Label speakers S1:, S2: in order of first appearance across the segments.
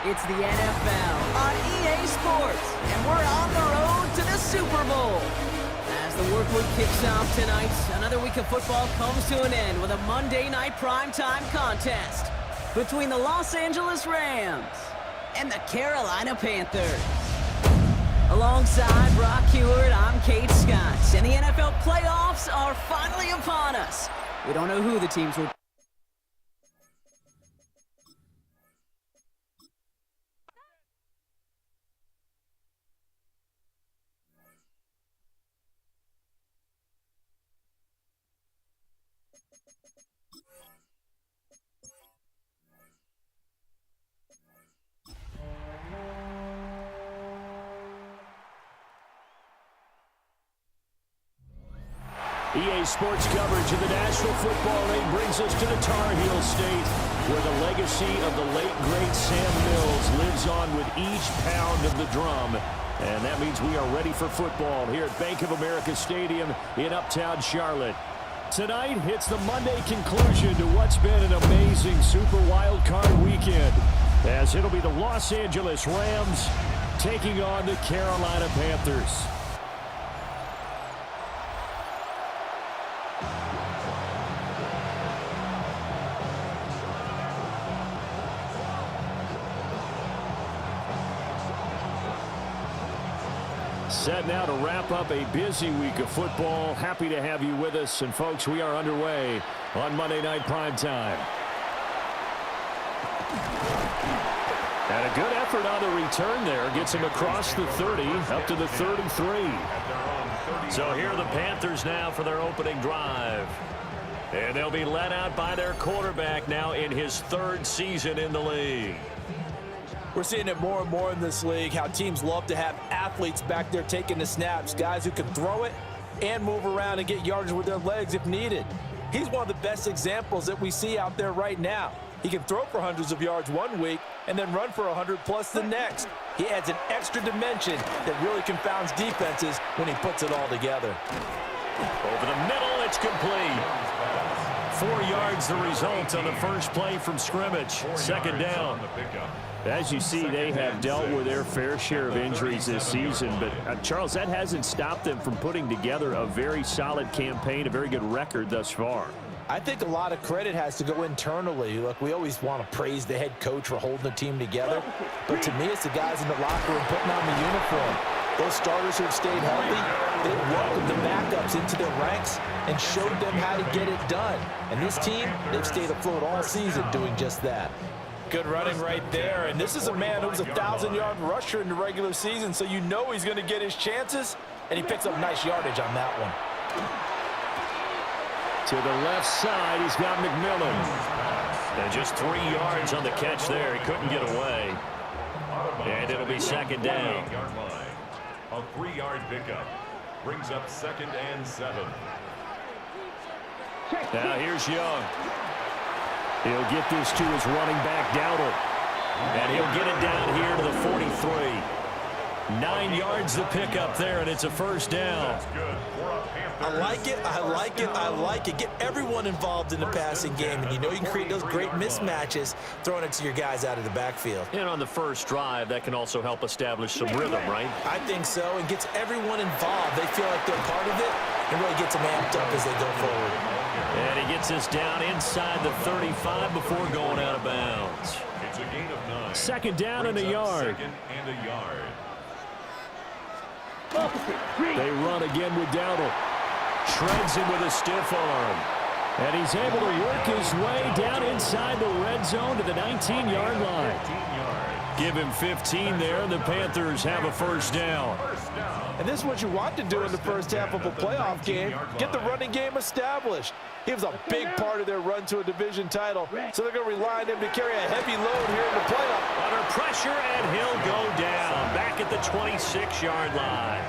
S1: It's the NFL on EA Sports, and we're on the road to the Super Bowl. As the work week kicks off tonight, another week of football comes to an end with a Monday night primetime contest between the Los Angeles Rams and the Carolina Panthers. Alongside Brock Heward, I'm Kate Scott, and the NFL playoffs are finally upon us. We don't know who the teams will.
S2: EA Sports coverage of the National Football League brings us to the Tar Heel State, where the legacy of the late, great Sam Mills lives on with each pound of the drum. And that means we are ready for football here at Bank of America Stadium in Uptown Charlotte. Tonight, it's the Monday conclusion to what's been an amazing Super Wildcard weekend, as it'll be the Los Angeles Rams taking on the Carolina Panthers. Set now to wrap up a busy week of football. Happy to have you with us. And, folks, we are underway on Monday Night Primetime. And a good effort on the return there. Gets him across the 30, up to the 33. So here are the Panthers now for their opening drive. And they'll be led out by their quarterback now in his third season in the league.
S3: We're seeing it more and more in this league, how teams love to have athletes back there taking the snaps, guys who can throw it and move around and get yardage with their legs if needed. He's one of the best examples that we see out there right now. He can throw for hundreds of yards one week and then run for 100+ the next. He adds an extra dimension that really confounds defenses when he puts it all together.
S2: Over the middle, it's complete. 4 yards the result on the first play from scrimmage. Second down. As you see, they have dealt with their fair share of injuries this season. But, Charles, that hasn't stopped them from putting together a very solid campaign, a very good record thus far.
S3: I think a lot of credit has to go internally. Look, we always want to praise the head coach for holding the team together. But to me, it's the guys in the locker room putting on the uniform. Those starters who have stayed healthy, they've welcomed the backups into their ranks and showed them how to get it done. And this team, they've stayed afloat all season doing just that. Good running right there, and this is a man who was a 1,000-yard rusher in the regular season, so you know he's going to get his chances, and he picks up nice yardage on that one.
S2: To the left side, he's got McMillan. And just 3 yards on the catch there. He couldn't get away. And it'll be second down.
S4: A 3-yard pickup brings up 2nd and 7.
S2: Now here's Young. He'll get this to his running back, Dowdle. And he'll get it down here to the 43. 9 yards the pickup there, and it's a first down.
S3: I like it, I like it, I like it. Get everyone involved in the passing game, and you know you can create those great mismatches throwing it to your guys out of the backfield.
S2: And on the first drive, that can also help establish some rhythm, right?
S3: I think so, and gets everyone involved. They feel like they're part of it, and really gets them amped up as they go forward.
S2: And he gets us down inside the 35 before going out of bounds.
S4: It's a gain of 9.
S2: Second down and a yard.
S4: Second and a yard.
S2: They run again with Dowdle. Shreds him with a stiff arm. And he's able to work his way down inside the red zone to the 19-yard line. Give him 15 there, and the Panthers have a first down.
S3: And this is what you want to do in the first half of a playoff game. Get the running game established. He was a big part of their run to a division title, so they're going to rely on him to carry a heavy load here in the playoff.
S2: Under pressure, and he'll go down back at the 26-yard line.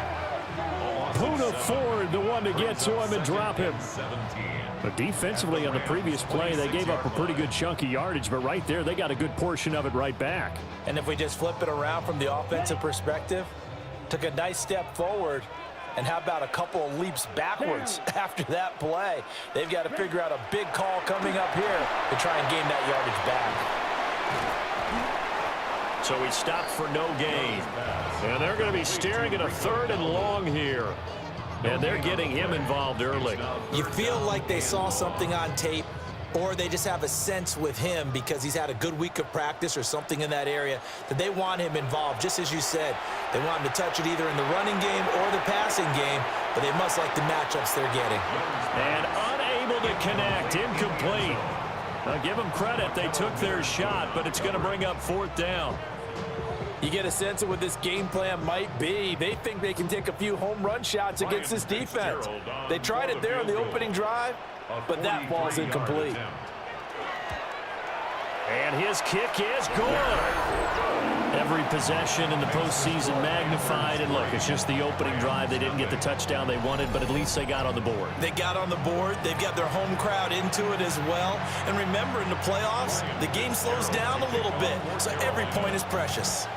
S2: Poona Ford, the one to get to him and drop him. But defensively on the previous play, they gave up a pretty good chunk of yardage, but right there, they got a good portion of it right back.
S3: And if we just flip it around from the offensive perspective, took a nice step forward, and how about a couple of leaps backwards after that play? They've got to figure out a big call coming up here to try and gain that yardage back.
S2: So he stopped for no gain. And they're going to be staring at a 3rd and long here. And they're getting him involved early.
S3: You feel like they saw something on tape, or they just have a sense with him because he's had a good week of practice or something in that area that they want him involved. Just as you said, they want him to touch it either in the running game or the passing game, but they must like the matchups they're getting.
S2: And unable to connect, incomplete. Now give them credit, they took their shot, but it's going to bring up 4th down.
S3: You get a sense of what this game plan might be. They think they can take a few home run shots against this defense. They tried it there on the opening drive, but that ball's incomplete.
S2: And his kick is good. Every possession in the postseason magnified. And look, it's just the opening drive. They didn't get the touchdown they wanted, but at least they got on the board.
S3: They got on the board. They've got their home crowd into it as well. And remember, in the playoffs, the game slows down a little bit, so every point is precious.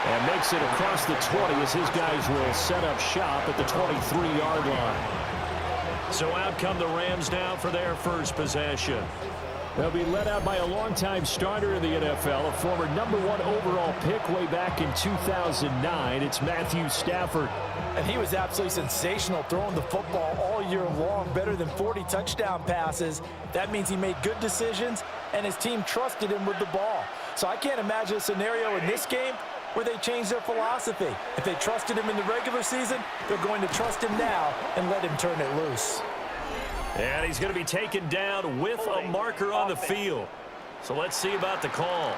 S2: And makes it across the 20 as his guys will set up shop at the 23-yard line. So out come the Rams now for their first possession. They'll be led out by a longtime starter in the NFL, a former #1 overall pick way back in 2009. It's Matthew Stafford.
S3: And he was absolutely sensational throwing the football all year long, better than 40 touchdown passes. That means he made good decisions, and his team trusted him with the ball. So I can't imagine a scenario in this game where they changed their philosophy. If they trusted him in the regular season, they're going to trust him now and let him turn it loose.
S2: And he's going to be taken down with a marker on the field. So let's see about the call.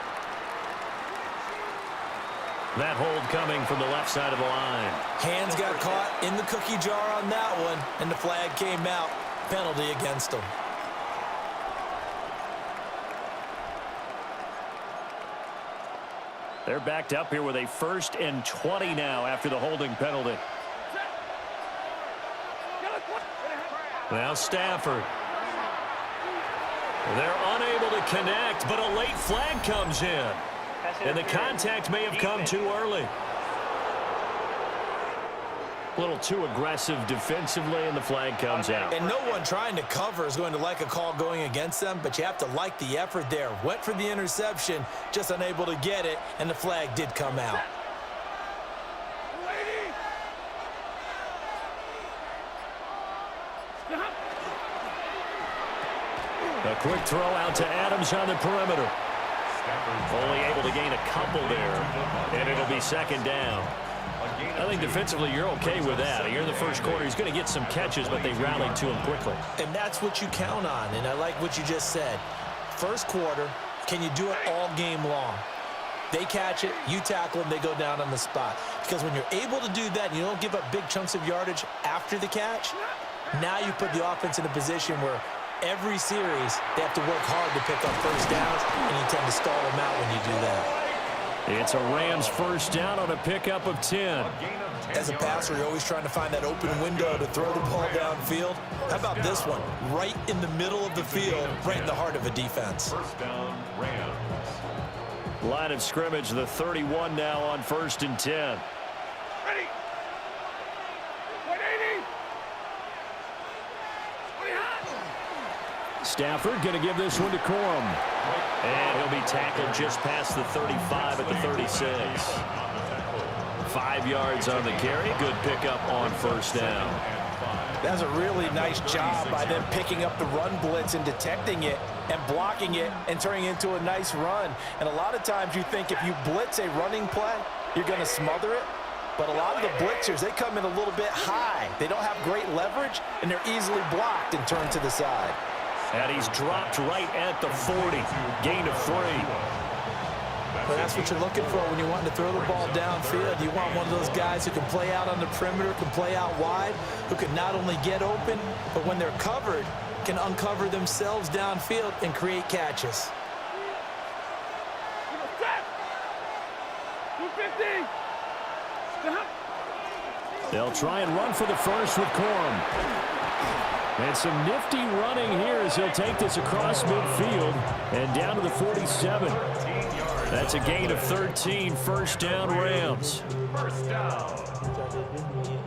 S2: That hold coming from the left side of the line.
S3: Hands got caught in the cookie jar on that one, and the flag came out. Penalty against him.
S2: They're backed up here with a 1st and 20 now after the holding penalty. Now Stafford. They're unable to connect, but a late flag comes in. And the contact may have come too early. A little too aggressive defensively, and the flag comes out.
S3: And no one trying to cover is going to like a call going against them, but you have to like the effort there. Went for the interception, just unable to get it, and the flag did come out.
S2: A quick throw out to Adams on the perimeter. Only able to gain a couple there, and it'll be 2nd down. I think defensively you're okay with that. Here in the first quarter, he's going to get some catches, but they rallied to him quickly.
S3: And that's what you count on, and I like what you just said. First quarter, can you do it all game long? They catch it, you tackle them, they go down on the spot. Because when you're able to do that and you don't give up big chunks of yardage after the catch, now you put the offense in a position where every series they have to work hard to pick up first downs, and you tend to stall them out when you do that.
S2: It's a Rams 1st down on a pickup of 10.
S3: As a passer, you're always trying to find that open window to throw the ball downfield. How about this one? Right in the middle of the field, right in the heart of a defense.
S4: 1st down, Rams.
S2: Line of scrimmage, the 31 now on 1st and 10.
S5: Ready. 180.
S2: Stafford going to give this one to Corum. And he'll be tackled just past the 35 at the 36. 5 yards on the carry. Good pickup on 1st down.
S3: That's a really nice job by them picking up the run blitz and detecting it and blocking it and turning it into a nice run. And a lot of times you think if you blitz a running play, you're going to smother it. But a lot of the blitzers, they come in a little bit high. They don't have great leverage, and they're easily blocked and turned to the side.
S2: And he's dropped right at the 40. Gain of 3.
S3: But that's what you're looking for when you're wanting to throw the ball downfield. You want one of those guys who can play out on the perimeter, can play out wide, who can not only get open, but when they're covered, can uncover themselves downfield and create catches.
S5: 250.
S2: They'll try and run for the first with Corum. And some nifty running here as he'll take this across midfield and down to the 47. That's a gain of 13, first down Rams.
S4: First down.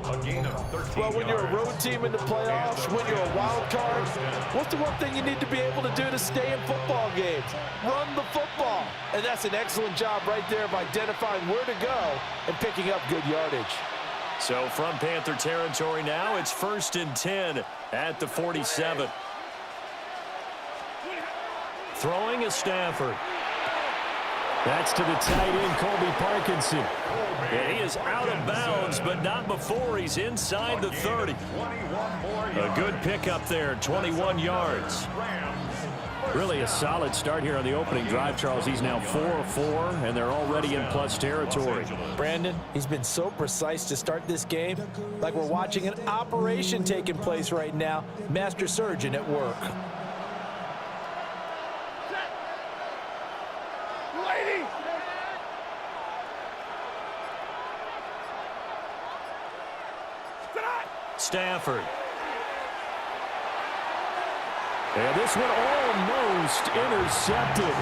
S4: A gain of 13
S3: Well, when you're a road team in the playoffs, when you're a wild card, what's the one thing you need to be able to do to stay in football games? Run the football. And that's an excellent job right there of identifying where to go and picking up good yardage.
S2: So from Panther territory now, it's 1st and 10 at the 47. Throwing is Stafford. That's to the tight end, Colby Parkinson. And he is out of bounds, but not before he's inside the 30. A good pickup there, 21 yards. Really a solid start here on the opening drive, Charles. He's now 4 of 4, and they're already in plus territory.
S3: Brandon, he's been so precise to start this game, like we're watching an operation taking place right now. Master surgeon at work.
S5: Lady!
S2: Stafford. And this one almost intercepted.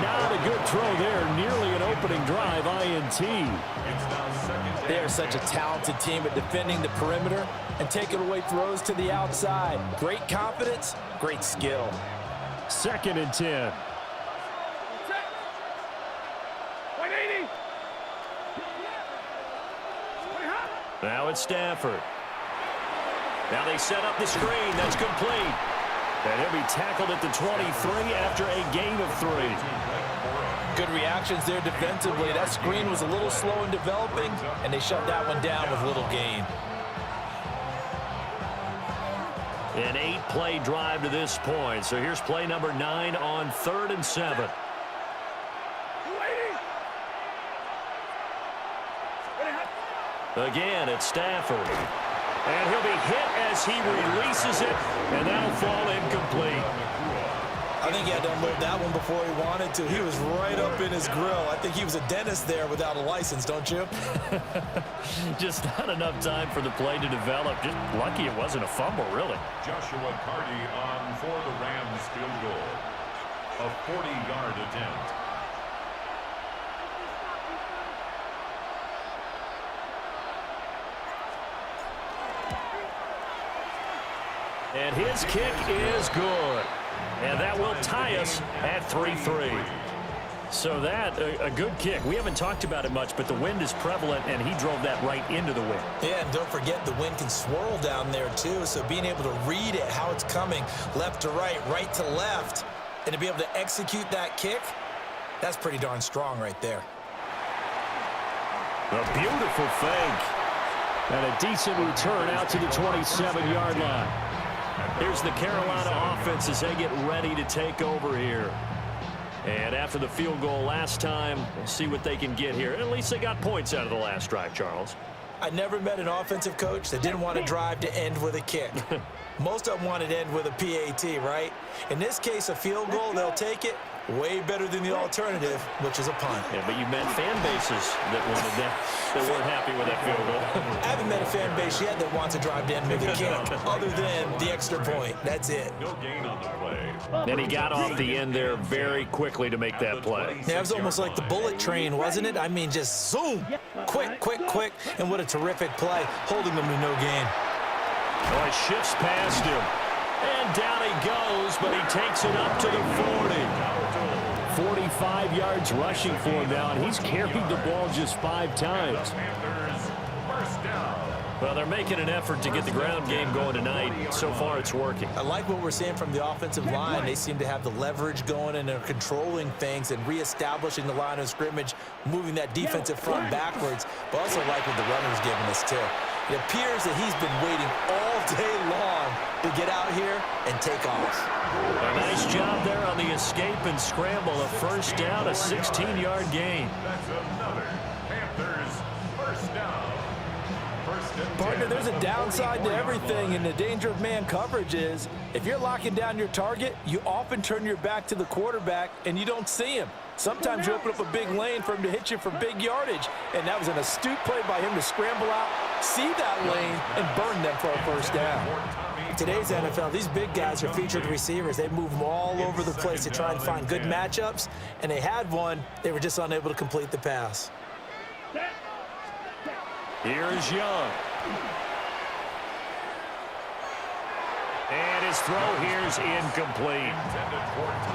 S2: Not a good throw there. Nearly an opening drive, INT.
S3: They are such a talented team at defending the perimeter and taking away throws to the outside. Great confidence, great skill.
S2: 2nd and 10.
S5: 180!
S2: Now it's Stafford. Now they set up the screen. That's complete. And he'll be tackled at the 23 after a gain of 3.
S3: Good reactions there defensively. That screen was a little slow in developing, and they shut that one down with little gain.
S2: An 8-play drive to this point. So here's play number 9 on 3rd and 7. Again, it's Stafford. And he'll be hit as he releases it, and that'll fall incomplete.
S3: I think he had to unload that one before he wanted to. He was right up in his grill. I think he was a dentist there without a license, don't you?
S2: Just not enough time for the play to develop. Just lucky it wasn't a fumble, really.
S4: Joshua Carty on for the Rams field goal. A 40-yard attempt.
S2: And his kick is good. And that will tie us at 3-3. So that, a good kick. We haven't talked about it much, but the wind is prevalent, and he drove that right into the wind.
S3: Yeah, and don't forget the wind can swirl down there, too. So being able to read it, how it's coming, left to right, right to left, and to be able to execute that kick, that's pretty darn strong right there.
S2: A beautiful fake. And a decent return out to the 27-yard line. Here's the Carolina offense as they get ready to take over here. And after the field goal last time, we'll see what they can get here. At least they got points out of the last drive, Charles.
S3: I never met an offensive coach that didn't want to drive to end with a kick. Most of them wanted to end with a PAT, right? In this case, a field goal, they'll take it. Way better than the alternative, which is a punt.
S2: Yeah, but you met fan bases that wanted that, that weren't happy with that field goal.
S3: I haven't met a fan base yet that wants to drive to end with a kick, other than the extra point. That's it.
S4: No gain on the play.
S2: And he got off the end there very quickly to make that play.
S3: Yeah, it was almost like the bullet train, wasn't it? I mean, just zoom. Quick, quick, quick. And what a terrific play, holding them to no gain.
S2: Oh, he shifts past him. And down he goes, but he takes it up to the 40. 45 yards rushing for him now, and he's carried the ball just 5 times. Well, they're making an effort to get the ground game going tonight. So far, it's working.
S3: I like what we're seeing from the offensive line. They seem to have the leverage going, and they're controlling things and reestablishing the line of scrimmage, moving that defensive front backwards, but also like what the runner's giving us, too. It appears that he's been waiting all day long to get out here and take off.
S2: A nice job there on the escape and scramble. A first down, a 16-yard gain.
S4: That's another Panthers first down. First and 10.
S3: Partner, there's a downside to everything, and the danger of man coverage is if you're locking down your target, you often turn your back to the quarterback and you don't see him. Sometimes you open up a big lane for him to hit you for big yardage, and that was an astute play by him to scramble out, see that lane, and burn them for a first down. In today's NFL, these big guys are featured receivers. They move them all over the place to try and find good matchups, and they had one. They were just unable to complete the pass.
S2: Here's Young. And his throw here's incomplete.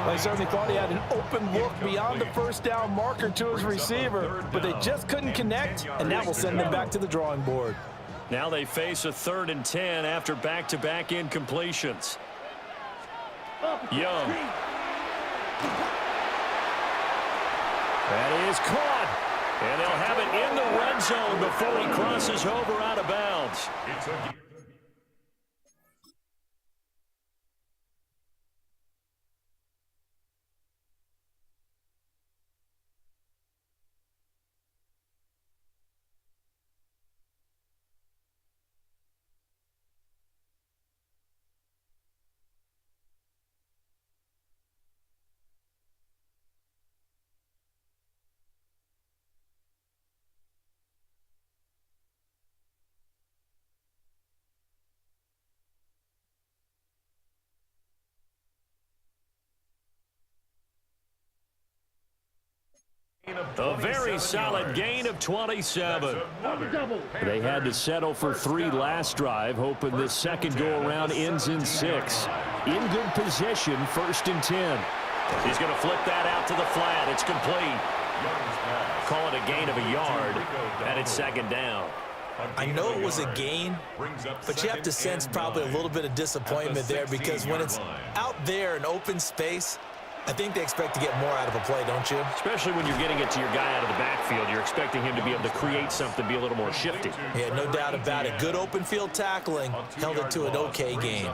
S3: I certainly thought he had an open look beyond the first down marker to his receiver, but they just couldn't connect, and that will send them back to the drawing board.
S2: Now they face a 3rd and 10 after back-to-back incompletions. Young. That is caught. And they'll have it in the red zone before he crosses over out of bounds. A very solid gain of 27. They had to settle for 3 last drive, hoping this second go-around ends in 6. In good position, 1st and 10. He's going to flip that out to the flat. It's complete. Call it a gain of a yard, and it's 2nd down.
S3: I know it was a gain, but you have to sense probably a little bit of disappointment there, because when it's out there in open space, I think they expect to get more out of a play, don't you?
S2: Especially when you're getting it to your guy out of the backfield. You're expecting him to be able to create something, be a little more shifty.
S3: Yeah, no doubt about it. Good open field tackling held it to an okay game.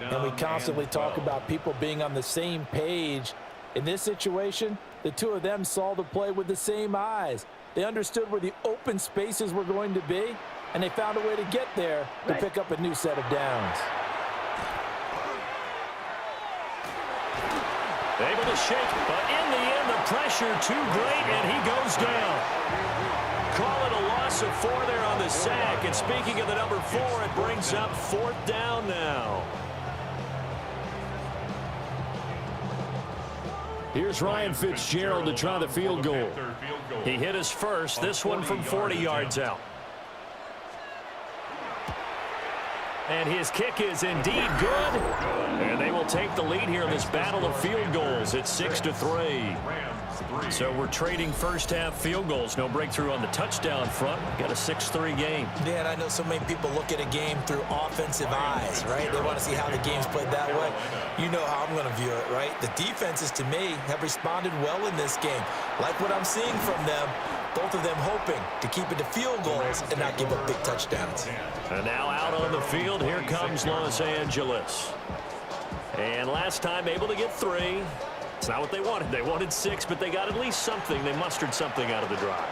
S3: And we constantly talk about people being on the same page. In this situation, the two of them saw the play with the same eyes. They understood where the open spaces were going to be, and they found a way to get there to pick up a new set of downs.
S2: Able to shake, but in the end, the pressure too great, and he goes down. Call it a loss of 4 there on the sack, and speaking of the number 4, it brings up 4th down now. Here's Ryan Fitzgerald to try the field goal. He hit his first, this one from 40 yards out. And his kick is indeed good. And they will take the lead here in this battle of field goals. It's 6-3. So we're trading first half field goals. No breakthrough on the touchdown front. Got a 6-3 game.
S3: Yeah, and I know so many people look at a game through offensive eyes, right? They want to see how the game's played that way. You know how I'm going to view it, right? The defenses, to me, have responded well in this game. Like what I'm seeing from them, both of them hoping to keep it to field goals and not give up big touchdowns.
S2: And now out on the field, here comes Los Angeles. And last time able to get 3. It's not what they wanted. They wanted 6, but they got at least something. They mustered something out of the drive.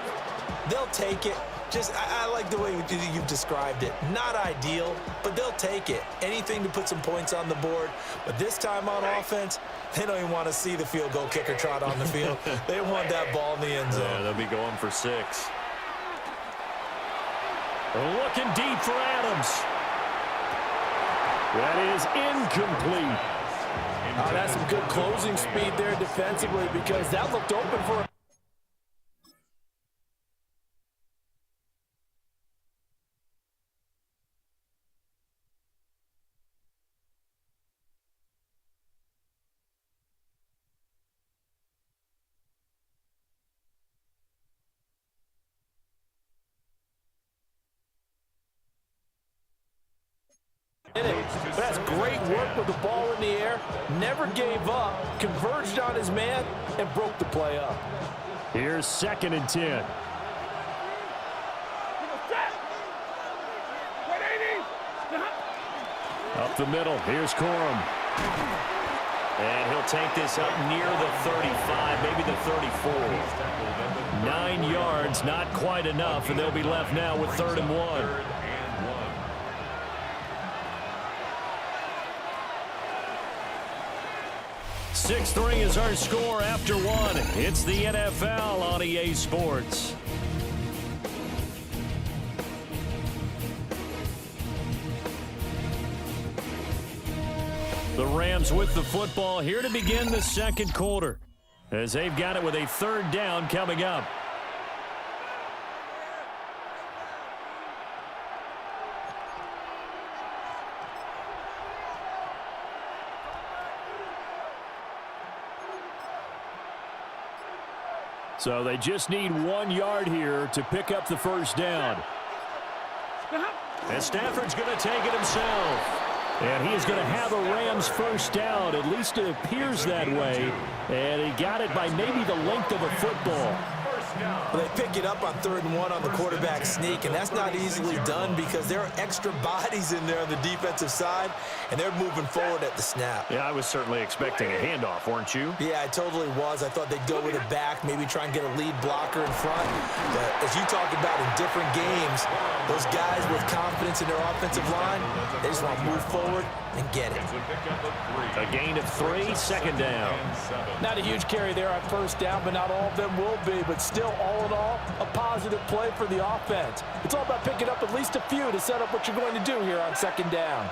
S3: They'll take it. Just, I like the way you've described it. Not ideal, but they'll take it. Anything to put some points on the board. But this time on offense, they don't even want to see the field goal kicker trot on the field. They want that ball in the end zone.
S2: Yeah, they'll be going for 6. Looking deep for Adams. That is incomplete.
S3: That's some good closing speed there defensively, because that looked open for him. But that's great work with the ball in the air. Never gave up, converged on his man, and broke the play up.
S2: Here's 2nd and 10. Up the middle, here's Corum. And he'll take this up near the 35, maybe the 34. 9 yards, not quite enough, and they'll be left now with 3rd and 1. 6-3 is our score after 1. It's the NFL on EA Sports. Rams with the football here to begin the second quarter, as they've got it with a third down coming up. So they just need 1 yard here to pick up the first down. And Stafford's going to take it himself. And he is going to have a Rams first down. At least it appears that way. And he got it by maybe the length of a football.
S3: Well, they pick it up on 3rd and 1 on the quarterback sneak, and that's not easily done because there are extra bodies in there on the defensive side, and they're moving forward at the snap.
S2: Yeah, I was certainly expecting a handoff, weren't you?
S3: Yeah, I totally was. I thought they'd go with it back, maybe try and get a lead blocker in front. But as you talked about in different games, those guys with confidence in their offensive line, they just want to move forward and get it.
S2: A gain of 3, second down.
S3: Not a huge carry there on first down, but not all of them will be. But still, all in all, a positive play for the offense. It's all about picking up at least a few to set up what you're going to do here on second down.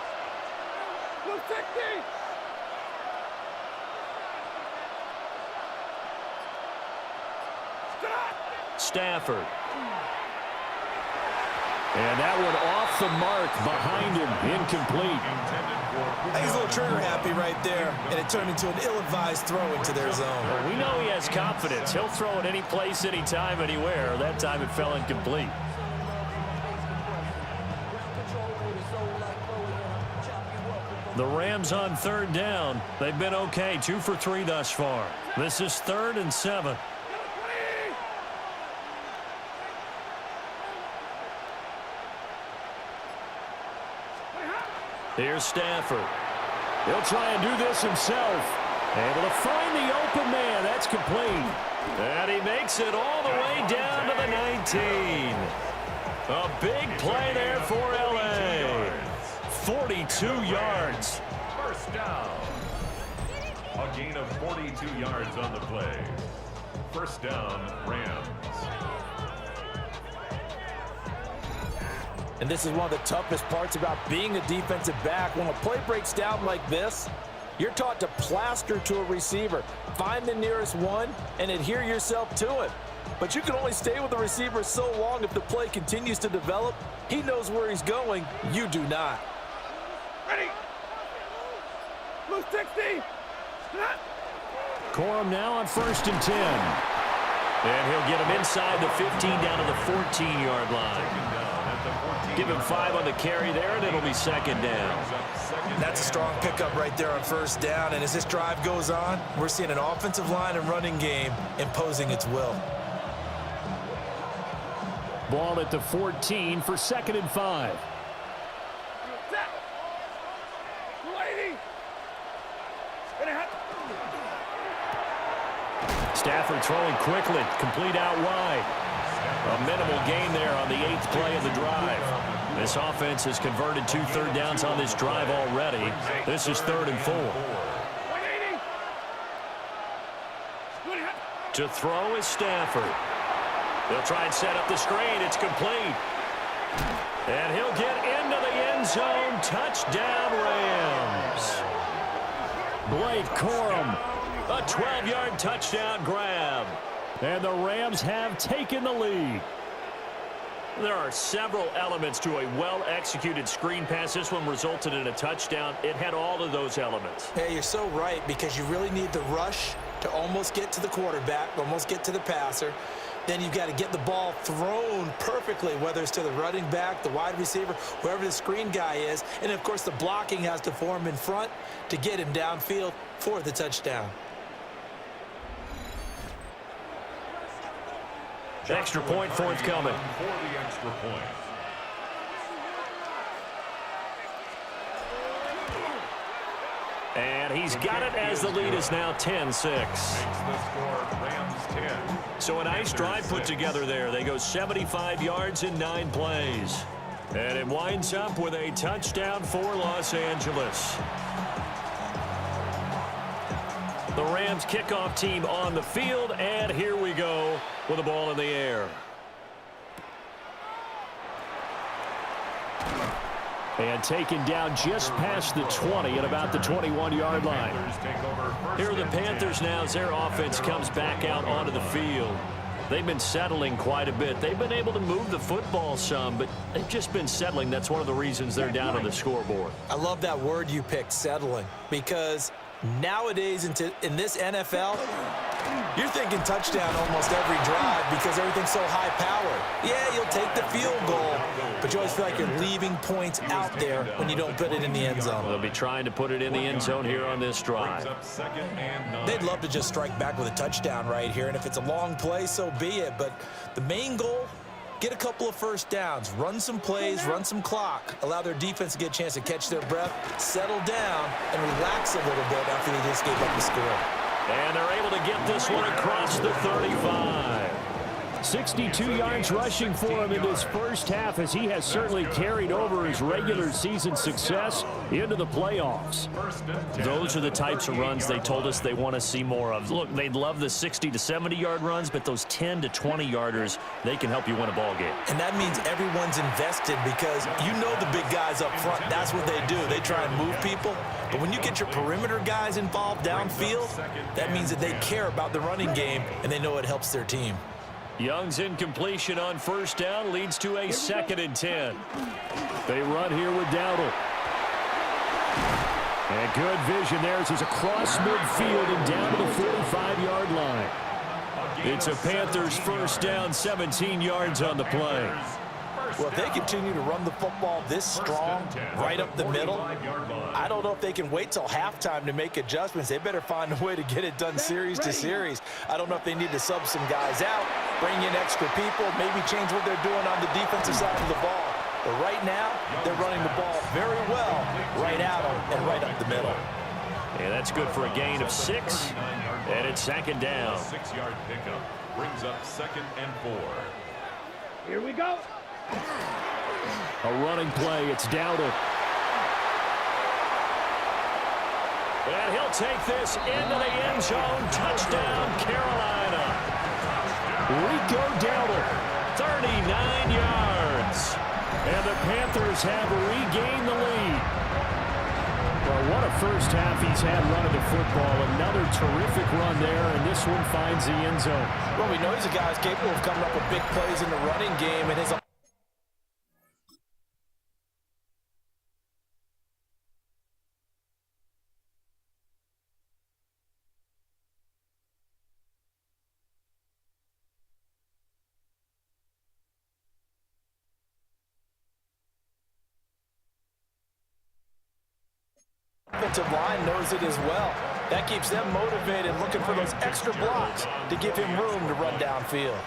S2: Stafford. And that one off the mark behind him, incomplete.
S3: I think he's a little trigger happy right there, and it turned into an ill-advised throw into their zone.
S2: Well, we know he has confidence. He'll throw it any place, anytime, anywhere. That time it fell incomplete. The Rams on 3rd down. They've been okay, 2 for 3 thus far. This is 3rd and 7. Here's Stafford. He'll try and do this himself. Able to find the open man. That's complete. And he makes it all the way down to the 19. A big play there for L.A. 42 yards.
S4: First down. A gain of 42 yards on the play. First down, Rams.
S3: And this is one of the toughest parts about being a defensive back. When a play breaks down like this, you're taught to plaster to a receiver. Find the nearest one and adhere yourself to it. But you can only stay with the receiver so long if the play continues to develop. He knows where he's going. You do not.
S5: Ready. Blue 60.
S2: Corum now on 1st and 10. And he'll get him inside the 15 down to the 14-yard line. Give him 5 on the carry there, and it'll be 2nd down.
S3: That's a strong pickup right there on first down. And as this drive goes on, we're seeing an offensive line and running game imposing its will.
S2: Ball at the 14 for 2nd and 5. Stafford throwing quickly, complete out wide. A minimal gain there on the 8th play of the drive. This offense has converted 2 third downs on this drive already. This is 3rd and 4. To throw is Stafford. They'll try and set up the screen. It's complete. And he'll get into the end zone. Touchdown, Rams. Blake Corum, a 12-yard touchdown grab. And the Rams have taken the lead. There are several elements to a well-executed screen pass. This one resulted in a touchdown. It had all of those elements.
S3: Hey, you're so right, because you really need the rush to almost get to the quarterback, almost get to the passer. Then you've got to get the ball thrown perfectly, whether it's to the running back, the wide receiver, whoever the screen guy is. And, of course, the blocking has to form in front to get him downfield for the touchdown.
S2: Extra point forthcoming.
S4: For the extra point.
S2: And he's got it as the lead is now 10-6.
S4: Makes the score Rams 10.
S2: So a nice drive put together there. They go 75 yards in 9 plays. And it winds up with a touchdown for Los Angeles. The Rams kickoff team on the field, and here we go with the ball in the air. And taken down just past the 20 at about the 21-yard line. Here are the Panthers now as their offense comes back out onto the field. They've been settling quite a bit. They've been able to move the football some, but they've just been settling. That's one of the reasons they're down on the scoreboard.
S3: I love that word you picked, settling, because nowadays in this NFL, you're thinking touchdown almost every drive because everything's so high-powered. Yeah, you'll take the field goal, but you always feel like you're leaving points out there when you don't put it in the end zone.
S2: They'll be trying to put it in the end zone here on this drive.
S3: They'd love to just strike back with a touchdown right here, and if it's a long play, so be it. But the main goal, get a couple of first downs, run some plays, run some clock, allow their defense to get a chance to catch their breath, settle down, and relax a little bit after they just gave up the score.
S2: And they're able to get this one across the 35. 62 yards rushing for him in this first half, as he has certainly carried over his regular season success into the playoffs. Those are the types of runs they told us they want to see more of. Look, they'd love the 60 to 70-yard runs, but those 10 to 20-yarders, they can help you win a ball game.
S3: And that means everyone's invested because you know the big guys up front, that's what they do. They try and move people. But when you get your perimeter guys involved downfield, that means that they care about the running game and they know it helps their team.
S2: Young's incompletion on first down leads to a 2nd and 10. They run here with Dowdle. And good vision there as he's across midfield and down to the 45-yard line. It's a Panthers first down, 17 yards on the play.
S3: Well, if they continue to run the football this strong, right up the middle, I don't know if they can wait till halftime to make adjustments. They better find a way to get it done series to series. I don't know if they need to sub some guys out, bring in extra people, maybe change what they're doing on the defensive side of the ball. But right now, they're running the ball very well right at them and right up the middle.
S2: And that's good for a gain of 6, and it's 2nd down.
S4: 6-yard pickup brings up 2nd and 4.
S5: Here we go.
S2: A running play, it's Dowdle. And he'll take this into the end zone. Touchdown, Carolina. Rico Dowdle, 39 yards. And the Panthers have regained the lead. Well, what a first half he's had running the football. Another terrific run there, and this one finds the end zone.
S3: Well, we know he's a guy who's capable of coming up with big plays in the running game, and his offensive line knows it as well. That keeps them motivated, looking for those extra blocks to give him room to run downfield.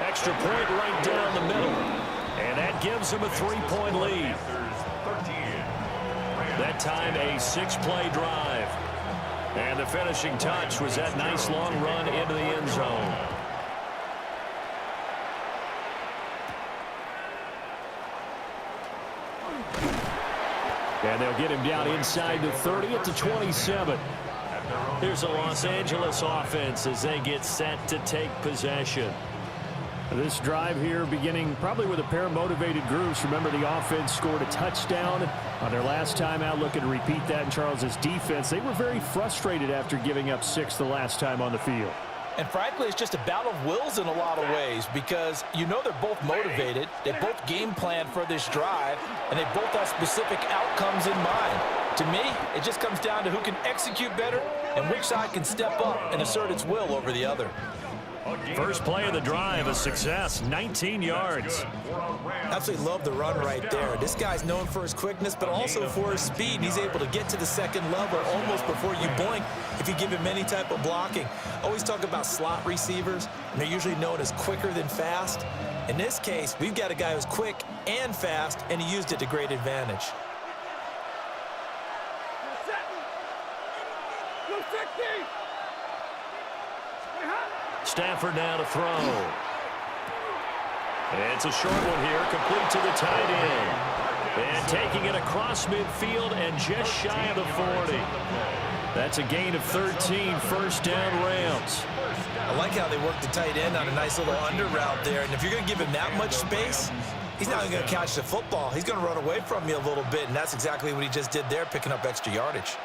S2: Extra point right down the middle. And that gives them a 3-point lead. That time a 6-play drive. And the finishing touch was that nice long run into the end zone. And they'll get him down inside the 30 at the 27. Here's a Los Angeles offense as they get set to take possession.
S6: This drive here beginning probably with a pair of motivated groups. Remember, the offense scored a touchdown on their last time out, looking to repeat that in Charles's defense. They were very frustrated after giving up 6 the last time on the field.
S3: And frankly, it's just a battle of wills in a lot of ways because you know they're both motivated, they both game plan for this drive, and they both have specific outcomes in mind. To me, it just comes down to who can execute better and which side can step up and assert its will over the other.
S2: First play of the drive, a success, 19 yards.
S3: Absolutely love the run right there. This guy's known for his quickness, but also for his speed. And he's able to get to the second level almost before you blink if you give him any type of blocking. Always talk about slot receivers, and they're usually known as quicker than fast. In this case, we've got a guy who's quick and fast, and he used it to great advantage.
S2: Stafford now to throw. And it's a short one here, complete to the tight end. And taking it across midfield and just shy of the 40. That's a gain of 13, first down Rams.
S3: I like how they work the tight end on a nice little under route there. And if you're going to give him that much space, he's not going to catch the football. He's going to run away from you a little bit, and that's exactly what he just did there, picking up extra yardage.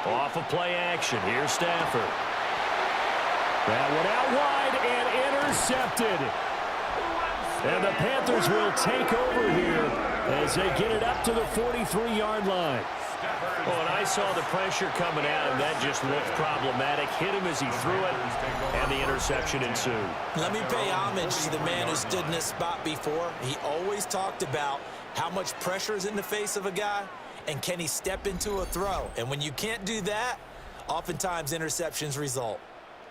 S2: Off of play action. Here's Stafford. That one out wide and intercepted. And the Panthers will take over here as they get it up to the 43-yard line. Oh, and I saw the pressure coming at him. That just looked problematic. Hit him as he threw it, and the interception ensued.
S3: Let me pay homage to the man who stood in this spot before. He always talked about how much pressure is in the face of a guy, and can he step into a throw? And when you can't do that, oftentimes interceptions result.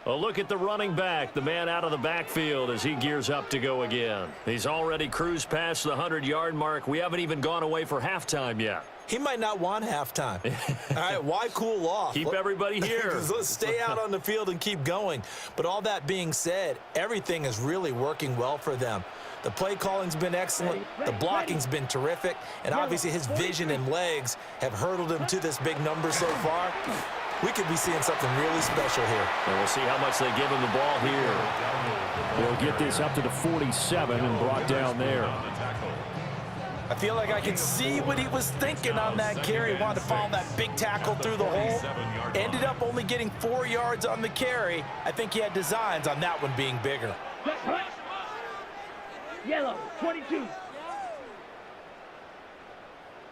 S2: A look at the running back, the man out of the backfield as he gears up to go again. He's already cruised past the 100-yard mark. We haven't even gone away for halftime yet.
S3: He might not want halftime. All right, why cool off?
S2: Keep everybody here.
S3: Let's stay out on the field and keep going. But all that being said, everything is really working well for them. The play calling's been excellent. The blocking's been terrific. And obviously his vision and legs have hurdled him to this big number so far. We could be seeing something really special here.
S2: And we'll see how much they give him the ball here.
S6: They'll get this up to the 47 and brought down there.
S3: I feel like I can see what he was thinking on that carry. He wanted to follow that big tackle through the hole. Ended up only getting 4 yards on the carry. I think he had designs on that one being bigger.
S5: Yellow, 22.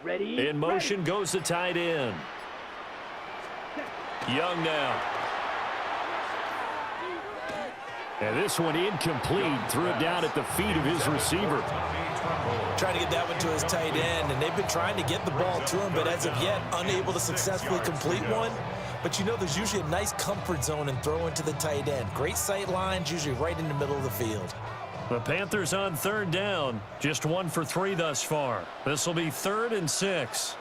S5: Ready?
S2: In motion goes the tight end. Young now.
S6: And this one incomplete. Threw it down at the feet of his receiver.
S3: Trying to get that one to his tight end, and they've been trying to get the ball to him, but as of yet, unable to successfully complete one. But you know, there's usually a nice comfort zone in throwing to the tight end. Great sight lines, usually right in the middle of the field.
S2: The Panthers on third down. Just 1 for 3 thus far. This will be 3rd and 6.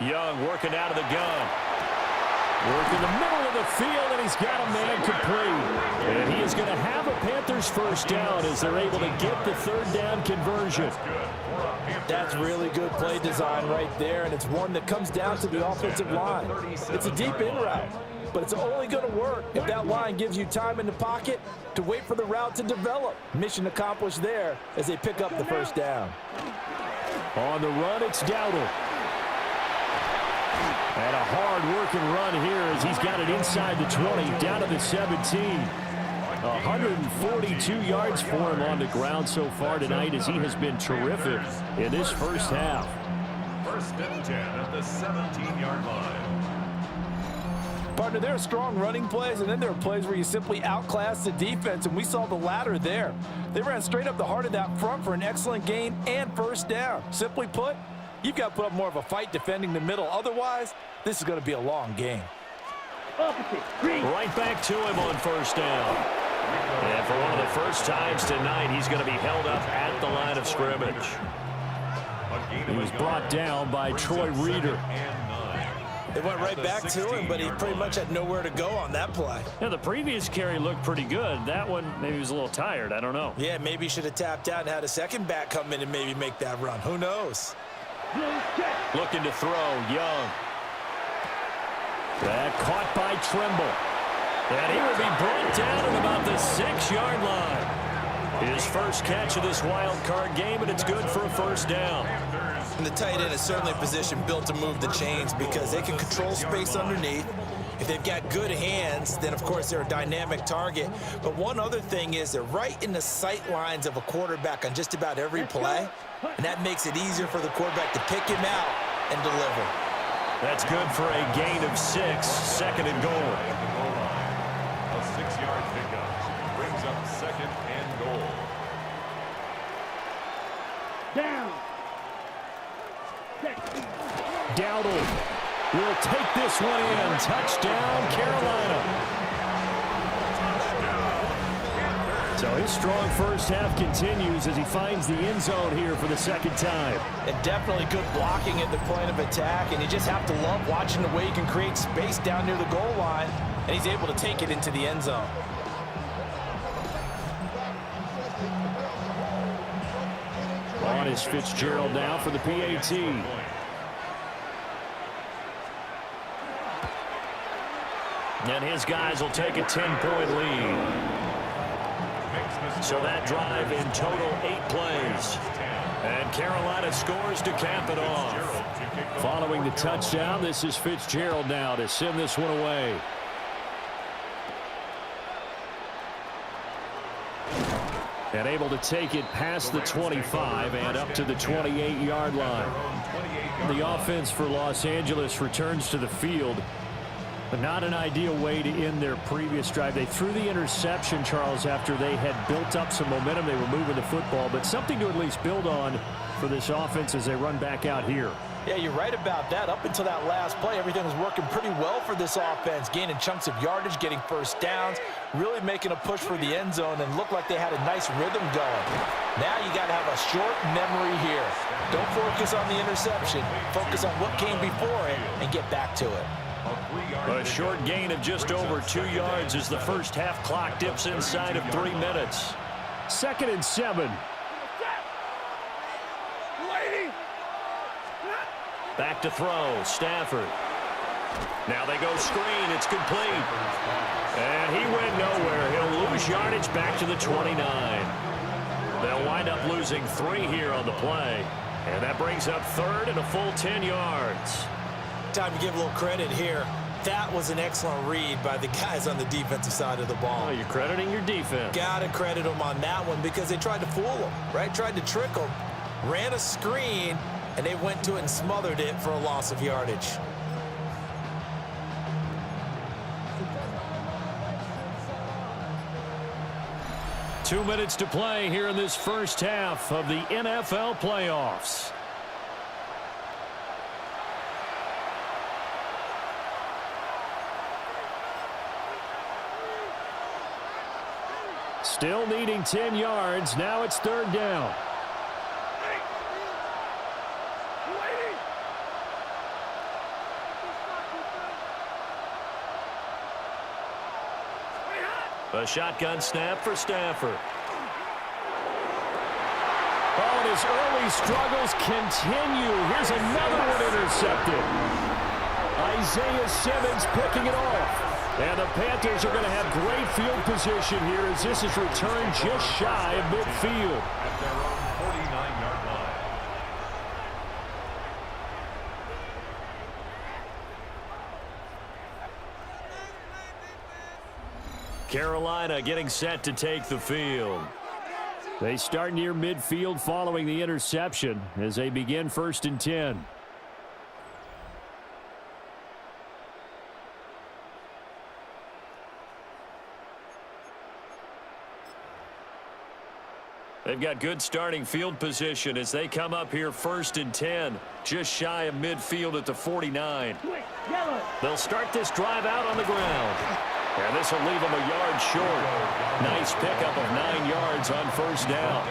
S2: Young working out of the gun.
S6: Working the middle of the field, and he's got a man complete. And he is going to have a Panthers first down as they're able to get the third down conversion.
S3: That's really good play design right there, and it's one that comes down to the offensive line. It's a deep in route, but it's only going to work if that line gives you time in the pocket to wait for the route to develop. Mission accomplished there as they pick up the first down.
S6: On the run, it's Dowdle. And a hard-working run here as he's got it inside the 20, down to the 17. 142 yards for him on the ground so far tonight as he has been terrific in this first half.
S4: 1st and 10 at the 17-yard line.
S3: Partner, there are strong running plays, and then there are plays where you simply outclass the defense, and we saw the latter there. They ran straight up the heart of that front for an excellent gain and first down. Simply put, you've got to put up more of a fight defending the middle. Otherwise, this is going to be a long game.
S2: Right back to him on first down. And for one of the first times tonight, he's going to be held up at the line of scrimmage.
S6: He was brought down by Troy Reeder.
S3: They went right back to him, but he pretty much had nowhere to go on that play.
S2: Yeah, the previous carry looked pretty good. That one, maybe he was a little tired. I don't know.
S3: Yeah, maybe he should have tapped out and had a second back come in and maybe make that run. Who knows?
S2: Looking to throw, Young.
S6: That caught by Trimble.
S2: And he will be brought down at about the 6-yard line. His first catch of this wild card game, and it's good for a first down.
S3: And the tight end is certainly a position built to move the chains because they can control space underneath. If they've got good hands, then of course they're a dynamic target. But one other thing is they're right in the sight lines of a quarterback on just about every play. And that makes it easier for the quarterback to pick him out and deliver.
S2: That's good for a gain of 6, 2nd and goal.
S4: A 6-yard pickup brings up 2nd and goal.
S5: Down.
S6: Dowdle will take this one in. Touchdown, Carolina. So his strong first half continues as he finds the end zone here for the second time.
S3: And definitely good blocking at the point of attack, and you just have to love watching the way he can create space down near the goal line, and he's able to take it into the end zone.
S6: On on is Fitzgerald now for the PAT. And his guys will take a 10-point lead. So that drive in total 8 plays. And Carolina scores to cap it off. Following the touchdown, this is Fitzgerald now to send this one away. And able to take it past the 25 and up to the 28-yard line. The offense for Los Angeles returns to the field. But not an ideal way to end their previous drive. They threw the interception, Charles, after they had built up some momentum. They were moving the football, but something to at least build on for this offense as they run back out here.
S3: Yeah, you're right about that. Up until that last play, everything was working pretty well for this offense, gaining chunks of yardage, getting first downs, really making a push for the end zone, and looked like they had a nice rhythm going. Now you got to have a short memory here. Don't focus on the interception. Focus on what came before it and get back to it.
S2: A short gain of just over 2 yards as the first half clock dips inside of 3 minutes.
S6: 2nd and 7.
S2: Back to throw, Stafford. Now they go screen, it's complete. And he went nowhere. He'll lose yardage back to the 29. They'll wind up losing 3 here on the play. And that brings up 3rd and a full 10 yards.
S3: Time to give a little credit here. That was an excellent read by the guys on the defensive side of the ball.
S6: Oh, you're crediting your defense.
S3: Got to credit them on that one because they tried to fool them, right? Tried to trick them. Ran a screen, and they went to it and smothered it for a loss of yardage.
S6: Two minutes to play here in this first half of the NFL playoffs. Still needing 10 yards. Now it's 3rd down.
S2: A shotgun snap for Stafford.
S6: Oh, and his early struggles continue. Here's another one intercepted. Isaiah Simmons picking it off. And the Panthers are going to have great field position here as this is returned just shy of midfield.
S4: At their own 49-yard line.
S2: Carolina getting set to take the field.
S6: They start near midfield following the interception as they begin 1st and 10.
S2: They've got good starting field position as they come up here 1st and 10, just shy of midfield at the 49. They'll start this drive out on the ground. And this will leave them a yard short. Nice pickup of 9 yards on 1st down.